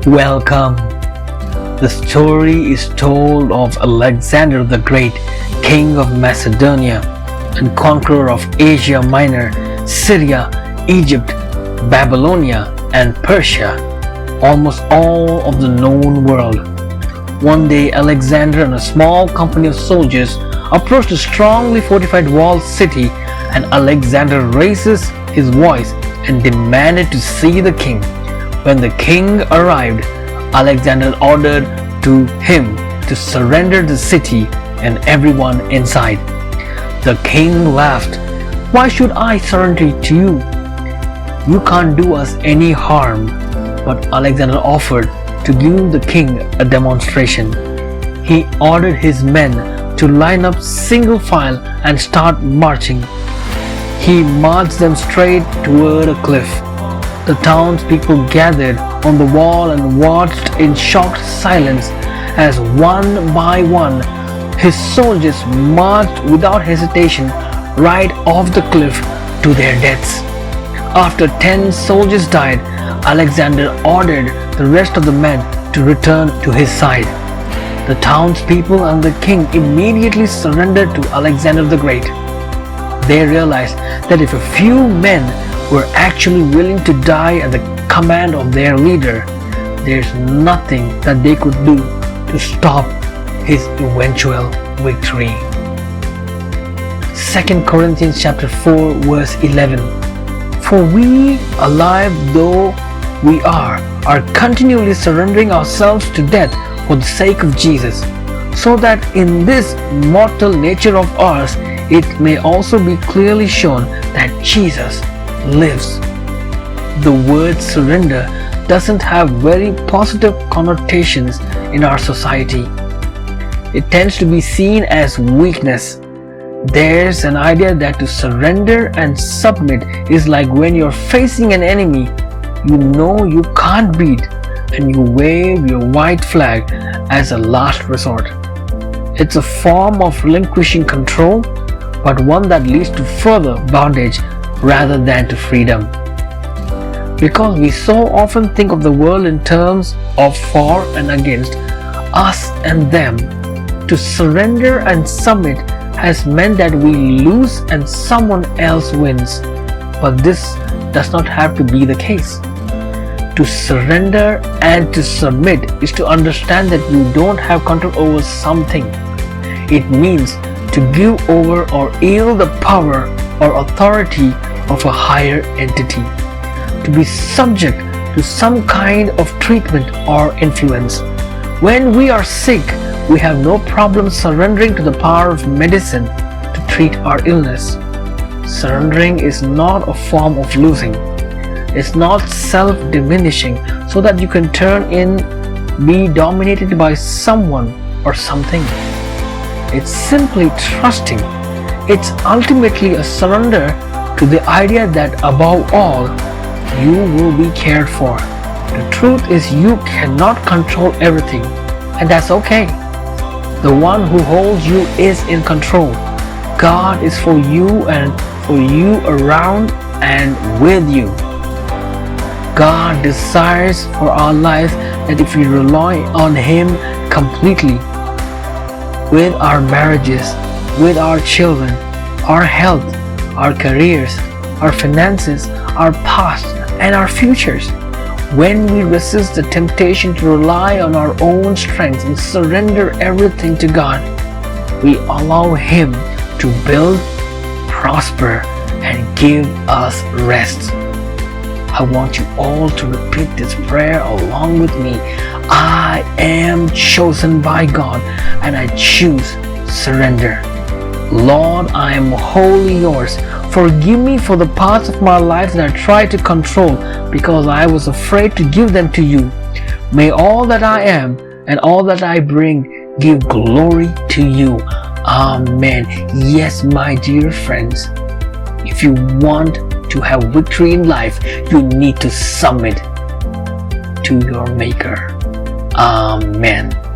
Welcome. The story is told of Alexander the Great, king of Macedonia and conqueror of Asia Minor, Syria, Egypt, Babylonia, and Persia, almost all of the known world. One day, Alexander and a small company of soldiers approached a strongly fortified walled city, and Alexander raises his voice and demanded to see the king. When the king arrived, Alexander ordered to him to surrender the city and everyone inside. The king laughed. "Why should I surrender to you? You can't do us any harm." But Alexander offered to give the king a demonstration. He ordered his men to line up single file and start marching. He marched them straight toward a cliff. The townspeople gathered on the wall and watched in shocked silence as one by one his soldiers marched without hesitation right off the cliff to their deaths. After 10 soldiers died, Alexander ordered the rest of the men to return to his side. The townspeople and the king immediately surrendered to Alexander the Great. They realized that if a few men were actually willing to die at the command of their leader, there's nothing that they could do to stop his eventual victory. 2 Corinthians chapter 4 verse 11. For we, alive though we are continually surrendering ourselves to death for the sake of Jesus, so that in this mortal nature of ours it may also be clearly shown that Jesus lives. The word surrender doesn't have very positive connotations in our society. It tends to be seen as weakness. There's an idea that to surrender and submit is like when you're facing an enemy you know you can't beat and you wave your white flag as a last resort. It's a form of relinquishing control, but one that leads to further bondage rather than to freedom. Because we so often think of the world in terms of for and against, us and them, to surrender and submit has meant that we lose and someone else wins. But this does not have to be the case. To surrender and to submit is to understand that you don't have control over something. It means to give over or yield the power or authority of a higher entity, to be subject to some kind of treatment or influence. When we are sick, we have no problem surrendering to the power of medicine to treat our illness. Surrendering is not a form of losing. It's not self-diminishing so that you can turn in, be dominated by someone or something. It's simply trusting. It's ultimately a surrender to the idea that above all, you will be cared for. The truth is you cannot control everything, and that's okay. The one who holds you is in control. God is for you and for you around and with you. God desires for our lives that if we rely on Him completely, with our marriages, with our children, our health, our careers, our finances, our past, and our futures. When we resist the temptation to rely on our own strength and surrender everything to God, we allow Him to build, prosper, and give us rest. I want you all to repeat this prayer along with me. I am chosen by God and I choose surrender. Lord, I am wholly yours. Forgive me for the parts of my life that I tried to control because I was afraid to give them to you. May all that I am and all that I bring give glory to you. Amen. Yes, my dear friends, if you want to have victory in life, you need to submit to your Maker. Amen.